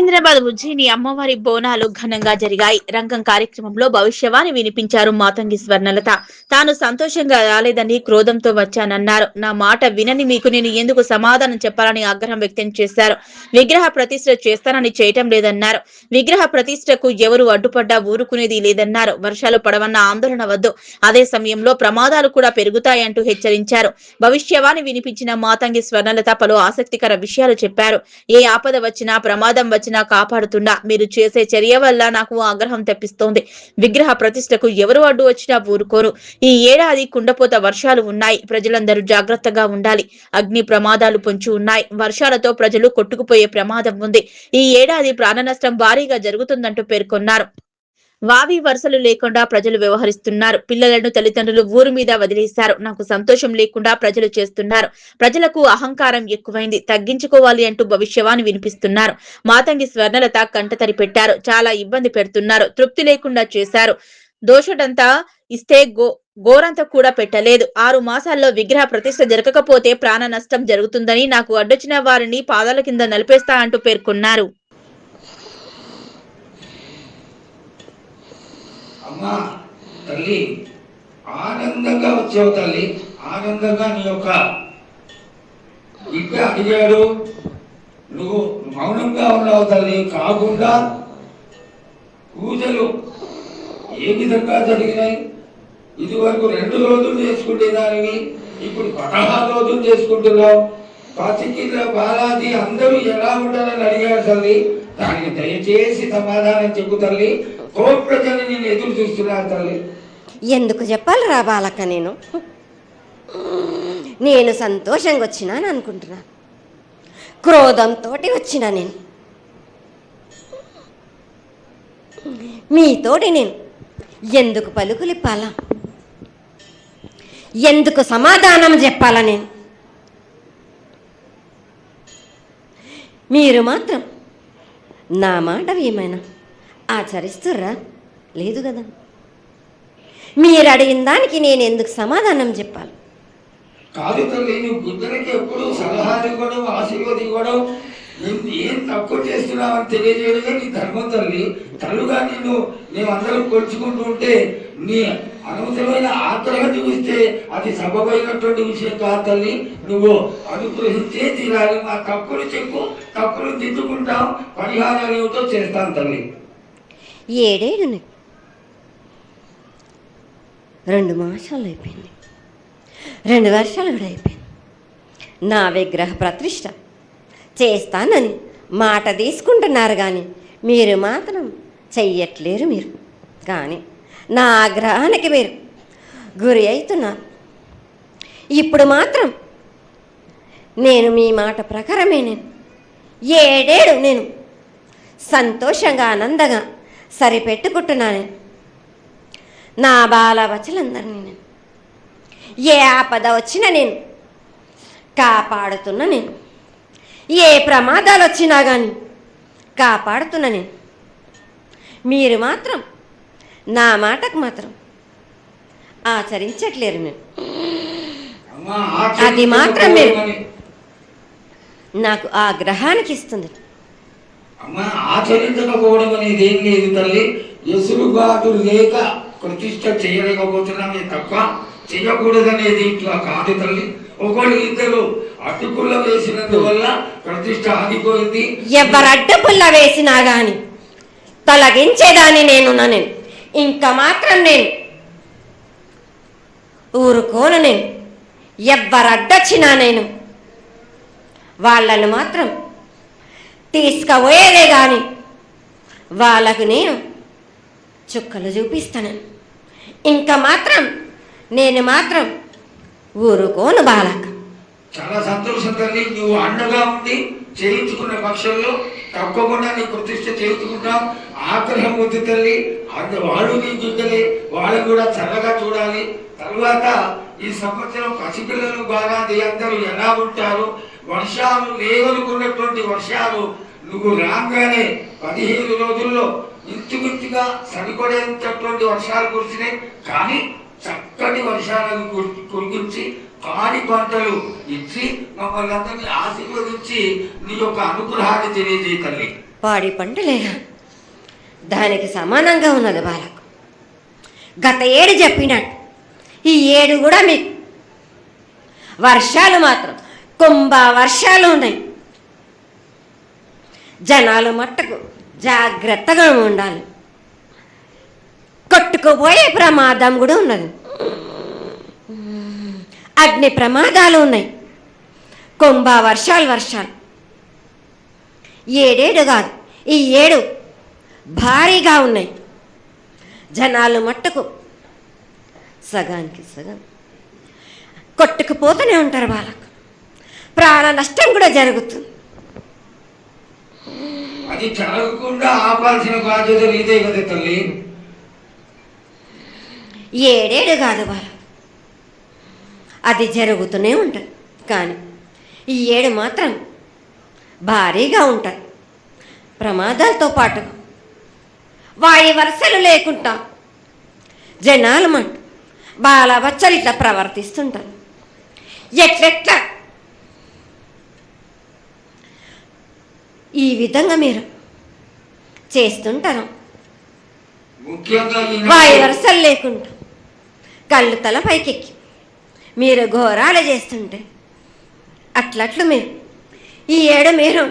సికింద్రాబాద్ ఉజ్జయిని అమ్మవారి బోనాలు ఘనంగా జరిగాయి. రంగం కార్యక్రమంలో భవిష్యవాణి వినిపించారు మాతంగి స్వర్ణలత. తాను సంతోషంగా రాలేదని క్రోధంతో వచ్చానన్నారు. నా మాట వినని మీకు నేను ఎందుకు సమాధానం చెప్పాలని ఆగ్రహం వ్యక్తం చేశారు. విగ్రహ ప్రతిష్ఠ చేస్తానని చేయటం లేదన్నారు. విగ్రహ ప్రతిష్ఠకు ఎవరు అడ్డుపడ్డా ఊరుకునేది లేదన్నారు. వర్షాలు పడవన్న ఆందోళన వద్దు, అదే సమయంలో ప్రమాదాలు కూడా పెరుగుతాయంటూ హెచ్చరించారు. భవిష్యవాణి వినిపించిన మాతంగి స్వర్ణలత పలు ఆసక్తికర విషయాలు చెప్పారు. ఏ ఆపద వచ్చినా ప్రమాదం వచ్చినా కాపాడుతున్నా, మీరు చేసే చర్య వల్ల నాకు ఆగ్రహం తెప్పిస్తోంది. విగ్రహ ప్రతిష్టకు ఎవరు అడ్డు వచ్చినా ఊరుకోరు. ఈ ఏడాది కుండపోత వర్షాలు ఉన్నాయి, ప్రజలందరూ జాగ్రత్తగా ఉండాలి. అగ్ని ప్రమాదాలు పొంచి ఉన్నాయి, వర్షాలతో ప్రజలు కొట్టుకుపోయే ప్రమాదం ఉంది. ఈ ఏడాది ప్రాణ నష్టం భారీగా జరుగుతుందంటూ పేర్కొన్నారు. వావి వరుసలు లేకుండా ప్రజలు వ్యవహరిస్తున్నారు. పిల్లలను తల్లిదండ్రులు ఊరు మీద వదిలేశారు. నాకు సంతోషం లేకుండా ప్రజలు చేస్తున్నారు. ప్రజలకు అహంకారం ఎక్కువైంది, తగ్గించుకోవాలి అంటూ భవిష్యవాణి వినిపిస్తున్నారు. మాతంగి స్వర్ణలత కంటతడి పెట్టారు. చాలా ఇబ్బంది పెడుతున్నారు, తృప్తి లేకుండా చేశారు. దోషడంతా ఇస్తే గోరంత కూడా పెట్టలేదు. 6 మాసాల్లో విగ్రహ ప్రతిష్ఠ జరగకపోతే ప్రాణ నష్టం జరుగుతుందని, నాకు అడ్డొచ్చిన వారిని పాదాల కింద నలిపేస్తా అంటూ పేర్కొన్నారు. అమ్మా తల్లి, ఆనందంగా వచ్చావు తల్లి. ఆనందంగా నీ యొక్క బిడ్డ అడిగాడు, నువ్వు మౌనంగా ఉన్నావు తల్లి. కాకుండా పూజలు ఏ విధంగా జరిగినాయి? ఇదివరకు 2 రోజులు చేసుకునేదానివి, ఇప్పుడు 16 రోజులు చేసుకుంటున్నావు. పసికిల బాలాది అందరూ ఎలా ఉంటారని అడిగాడు తల్లి. దానికి దయచేసి సమాధానం చెప్పు తల్లి. కోటి ప్రజలు నేను ఎదురు చూస్తున్నారు తల్లి. ఎందుకు చెప్పాలి రా బాలక్క, నేను సంతోషంగా వచ్చినాను అనుకుంటున్నా, క్రోధంతో వచ్చినా నేను మీతోటి నేను ఎందుకు పలుకులిప్పాలా, ఎందుకు సమాధానం చెప్పాలా? నేను మీరు మాత్రం నా మాట ఏమైనా ఆచరిస్తుర్రా? లేదు కదా. మీరు అడిగిన దానికి నేను ఎందుకు సమాధానం చెప్పాలి? కాదు తల్లి, నువ్వు బుద్ధునికి ఎప్పుడు సలహాలు ఇవ్వడం, ఆశీర్వాదం ఇవ్వడం, ఏం తక్కువ చేస్తున్నావని తెలియజేయడమే నీ ధర్మం తల్లి. తల్లుగా మేమందరం కొలుచుకుంటూ ఉంటే నీ అనవసరమైన ఆగ్రహం చూపిస్తే అది సబబైనటువంటి విషయం కాదు తల్లి. నువ్వు అనుగ్రహించే తీరాలి. మా తప్పులు చెప్పు, తప్పులు దిద్దుకుంటాం, పరిహారాలు ఏమిటో చేస్తాను తల్లి. 7 ఏళ్ళు 2 మాసాలు అయిపోయింది, 2 వర్షాలు కూడా అయిపోయింది. నా విగ్రహ ప్రతిష్ఠ చేస్తానని మాట తీసుకుంటున్నారు, కానీ మీరు మాత్రం చెయ్యట్లేరు. మీరు కానీ నా ఆగ్రహానికి మీరు గురి అవుతున్నారు. ఇప్పుడు మాత్రం నేను మీ మాట ప్రకారమే 7 ఏళ్ళు నేను సంతోషంగా ఆనందంగా సరిపెట్టుకుంటున్నాను. నా బాలవచలందరినీ నేను ఏ ఆపద వచ్చినా నేను కాపాడుతున్నా. నేను ఏ ప్రమాదాలు వచ్చినా కానీ కాపాడుతున్నా. నేను మీరు మాత్రం నా మాటకు మాత్రం ఆచరించట్లేరు. నేను అది మాత్రం మీరు నాకు ఆగ్రహానికి ఇస్తుంది. అమ్మా, ఆచరించకపోవడం అనేది ఏం లేదు తల్లి. ఎసురుబాటు లేక ప్రతిష్ట చేయలేకపోతున్నామే తప్ప చేయకూడదనేది ఇట్లా కాదు తల్లి. ఒకళ్ళు ఇద్దరు అడ్డుపుల్ల వేసినందువల్ల ప్రతిష్ట ఆగిపోయింది. ఎవరు అడ్డుపుల్ల వేసినా గాని తొలగించేదాన్ని నేను ఇంకా మాత్రం నేను ఊరుకోను. నేను ఎవరు అడ్డొచ్చినా నేను వాళ్ళను మాత్రం తీసుకుపోయేదే కానీ వాళ్ళకు నేను చుక్కలు చూపిస్తాను. ఇంకా మాత్రం నేను మాత్రం ఊరుకోను బాలక. చాలా సంతోషం తల్లి. నువ్వు అండగా ఉండి చేయించుకున్న పక్షంలో తప్పకుండా నీ ప్రతిష్ట చేయించుకుంటాం. ఆగ్రహం వద్దు తల్లి. వాళ్ళు నీ బిడ్డలే, వాళ్ళని కూడా చల్లగా చూడాలి. తర్వాత ఈ సంవత్సరం పసిపిల్లలు బాగా అందరూ ఎలా ఉంటారు? వర్షాలు లేవనుకున్నటువంటి వర్షాలు నువ్వు రాగానే 15 రోజుల్లో ఇంచుమించుగా సరిపడేటటువంటి వర్షాలు కురిసినాయి. కానీ చక్కటి వర్షాలను కురిపించి పాడి పంటలు ఇచ్చి మమ్మల్ని అందరినీ ఆశీర్వదించి నీ యొక్క అనుగ్రహాన్ని తెలియజేయ తల్లి. పాడి పంటలేగా దానికి సమానంగా ఉన్నది బాలకు. గత ఏడు చెప్పినట్టు ఈ ఏడు కూడా మీకు వర్షాలు మాత్రం కుంభ వర్షాలు ఉన్నాయి. జనాలు మట్టుకు జాగ్రత్తగా ఉండాలి. కొట్టుకుపోయే ప్రమాదం కూడా ఉన్నది. అగ్ని ప్రమాదాలు ఉన్నాయి. కుంభ వర్షాలు ఏడేడు కాదు, ఈ ఏడు భారీగా ఉన్నాయి. జనాలు మట్టుకు సగానికి సగం కొట్టుకుపోతూనే ఉంటారు. వాళ్ళకు ప్రాణ నష్టం కూడా జరుగుతుంది. అది జరగకుండా ఆపాల్సిన బాధ్యత నీదే కదా తల్లి. ఏడేడు కాదు వాళ్ళు, అది జరుగుతూనే ఉంటుంది. కానీ ఈ ఏడు మాత్రం భారీగా ఉంటుంది. ప్రమాదాలతో పాటు వాయు వరుసలు లేకుండా జనాలు మట్టు బాలబచ్చలు ఇట్లా ప్రవర్తిస్తుంటారు. ఎట్లెట్లా ఈ విధంగా మీరు చేస్తుంటారు. ముఖ్యంగా వాయు వరుసలు లేకుండా కళ్ళు తల పైకెక్కి మీరు ఘోరాలు చేస్తుంటే అట్లట్లు మీరు ఈ ఏడు మీరు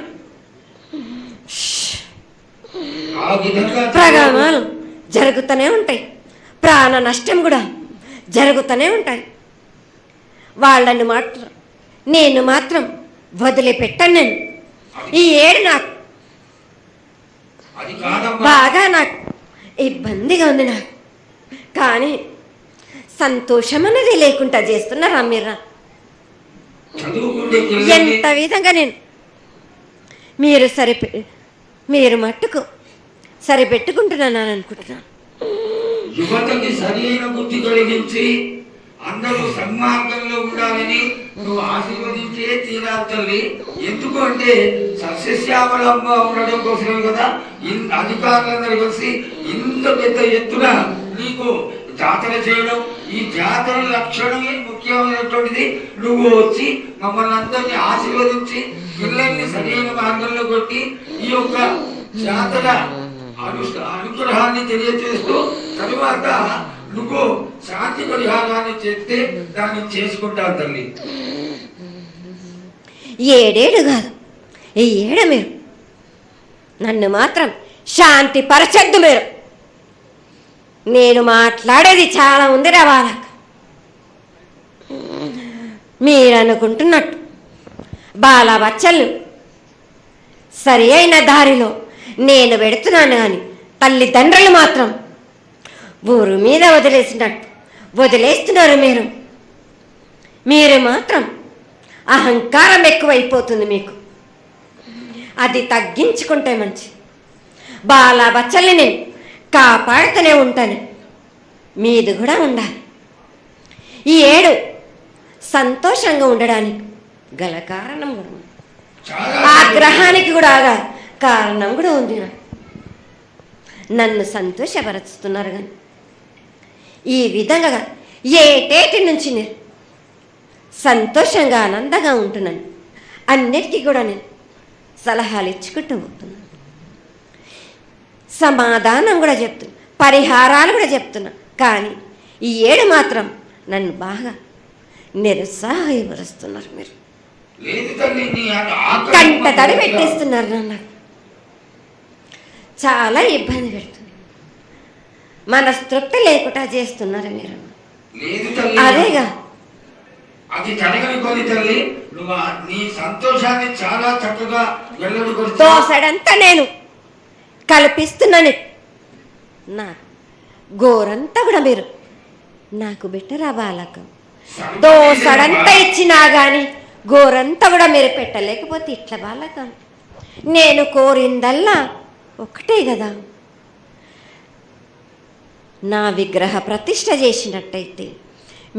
ప్రగామాలు జరుగుతూనే ఉంటాయి. ప్రాణ నష్టం కూడా జరుగుతూనే ఉంటాయి. వాళ్ళని మాత్రం నేను మాత్రం వదిలిపెట్టాను. నేను ఈ ఏడు నాకు బాగా నాకు ఇబ్బందిగా ఉంది. నాకు కానీ సంతోషం అనేది లేకుండా చేస్తున్నారా మీరు? ఎంత విధంగా నేను మీరు మట్టుకు సరిపెట్టుకుంటున్నాను అనుకుంటున్నాను. యువతకి సరైన బుద్ధి కలిగించి అందరూ సన్మార్గంలో ఉండాలని నువ్వు ఆశీర్వదించే తీరాలి తల్లి. ఎందుకంటే సస్యశ్యామలంగా ఉండడం కోసమే కదా అధికారులందరూ కలిసి ఇంత పెద్ద ఎత్తున నీకు జాతర చేయడం. ఈ జాతర లక్షణమే ముఖ్యమైనటువంటిది. నువ్వు వచ్చి మమ్మల్ని అందరినీ ఆశీర్వదించి పిల్లల్ని సరైన మార్గంలో కొట్టి ఈ యొక్క జాతర అనుగ్రహాన్ని తెలియజేస్తూ తరువాత నువ్వు శాంతి పరిహారాన్ని చేస్తే దాన్ని చేసుకుంటావు తల్లి. ఏడేడు కాదు, ఈ ఏడు మీరు నన్ను మాత్రం శాంతి పరచద్దు. నేను మాట్లాడేది చాలా ఉంది రా వాళ్ళకు. మీరు అనుకుంటున్నట్టు బాలబచ్చలు సరి అయిన దారిలో నేను పెడుతున్నాను. కానీ తల్లిదండ్రులు మాత్రం ఊరు మీద వదిలేస్తున్నారు. మీరు మాత్రం అహంకారం ఎక్కువైపోతుంది మీకు. అది తగ్గించుకుంటే మంచి. బాలబచ్చల్ని నేను కాపాడుతూనే ఉంటాను. మీది కూడా ఉండాలి. ఈ ఏడు సంతోషంగా ఉండడానికి గల కారణం కూడా ఉంది. ఆగ్రహానికి కూడా కారణం కూడా ఉంది. నన్ను సంతోషపరుస్తున్నారు. కానీ ఈ విధంగా ఏటేటి నుంచి నేను సంతోషంగా ఆనందంగా ఉంటున్నాను. అన్నిటికీ కూడా నేను సలహాలు ఇచ్చుకుంటూ పోతున్నాను. సమాధానం కూడా చెప్తున్నా, పరిహారాలు కూడా చెప్తున్నా. కానీ ఈ ఏడు మాత్రం నన్ను బాగా నిరుత్సాహపరుస్తున్నారు. మీరు కంట తడి పెట్టేస్తున్నారు. నన్ను చాలా ఇబ్బంది పెడుతుంది. మనస్తృప్తి లేకుండా చేస్తున్నారు మీరు. అదేగా అది జరగని తల్లి. నువ్వు నీ సంతోషాన్ని చాలా చక్కగా దోసడంతా నేను కల్పిస్తున్నాను. నా గోరంతా కూడా మీరు నాకు బెట్టరా బాలకం. దోసడంతా ఇచ్చినా కానీ గోరంతా కూడా మీరు పెట్టలేకపోతే ఇట్లా బాలకం. నేను కోరిందల్లా ఒకటే కదా, నా విగ్రహ ప్రతిష్ఠ చేసినట్టయితే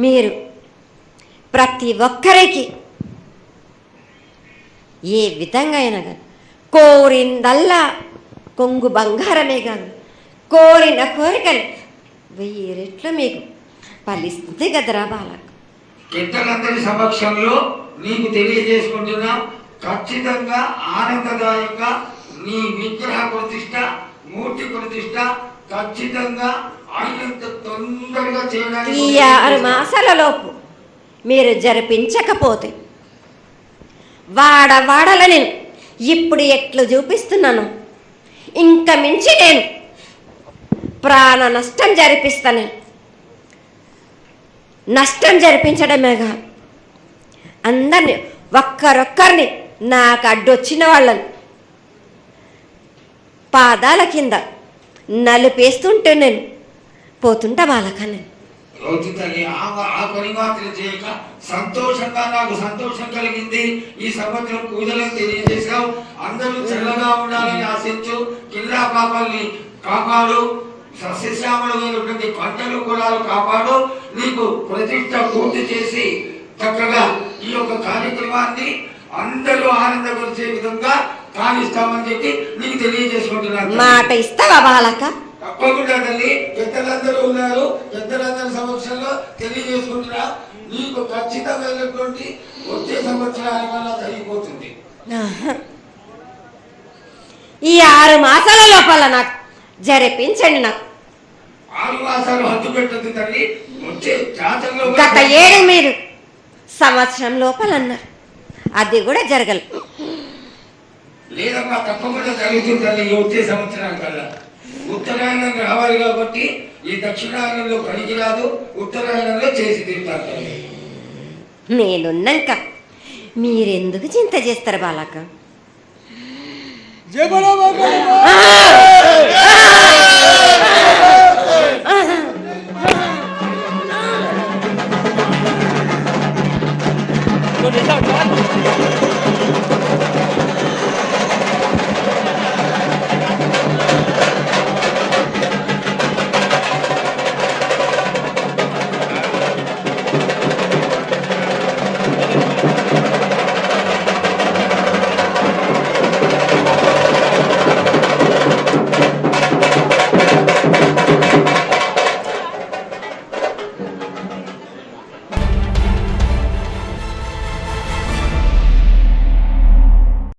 మీరు ప్రతి ఒక్కరికి ఏ విధంగా అయినా కానీ కోరిందల్లా కొంగు బంగారమే కాదు, కోరిన కోరికలు 1000 రెట్లు మీకు ఫలిస్తుంది కదరా బాలకు. పెద్దలందరి సమక్షంలో నీకు తెలియజేసుకుంటున్నా, ఖచ్చితంగా ఆనందదాయంగా నీ విగ్రహ ప్రతిష్ట, మూర్తి ప్రతిష్ట ఖచ్చితంగా అయినంత తొందరగా ఈ 6 మాసాలలోపు మీరు జరిపించకపోతే వాడవాడల నేను ఇప్పుడు ఎట్లు చూపిస్తున్నాను ఇంక మించి నేను ప్రాణ నష్టం జరిపిస్తాను. నష్టం జరిపించడమేగా అందరినీ ఒక్కరొక్కరిని నాకు అడ్డొచ్చిన వాళ్ళని పాదాల కింద నలిపేస్తుంటే నేను పోతుంటా వాళ్ళకని. రోజు తల్లి ఆ పని మాత్రం చేయక సంతోషంగా నాకు సంతోషం కలిగింది. ఈ సంవత్సరం పూజలను తెలియజేశావు. అందరూ చల్లగా ఉండాలని ఆశించు. కిల్లా పాపాలని కాపాడు. సస్యశ్యామలమైనటువంటి పంటలు కులాలు కాపాడు. నీకు ప్రతిష్ట పూర్తి చేసి చక్కగా ఈ యొక్క కార్యక్రమాన్ని అందరూ ఆనందపరిచే విధంగా కానిస్తామని చెప్పి నీకు తెలియజేసుకుంటున్నాను. మాట ఇస్తావా బాలక? తప్పకుండా తల్లి. పెద్దలందరూ ఉన్నారు. పెద్దలందరి సమక్షంలో తెలియజేసుకుంటున్నా. నీకు ఖచ్చితమైనటువంటి వచ్చే సంవత్సరానికల్లా జరిగిపోతుంది. ఈ 6 మాసాల లోపల నాకు జరిపించండి. నాకు 6 మాసాలు హద్దు పెట్టదు తల్లి. వచ్చే జాతరలో గత 7 మీరు సంవత్సరం లోపల అన్నారు, అది కూడా జరగలేదు. లేదమ్మా, తప్పకుండా జరుగుతుంది తల్లి. వచ్చే సంవత్సరానికల్లా ఉత్తరాయణం రావాలి కాబట్టి ఈ దక్షిణాయనంలో పనికి రాదు. ఉత్తరాయణంలో చేసి తీరుతారు తల్లి. నేనున్నాక మీరెందుకు చింత చేస్తారు బాలక? Con esa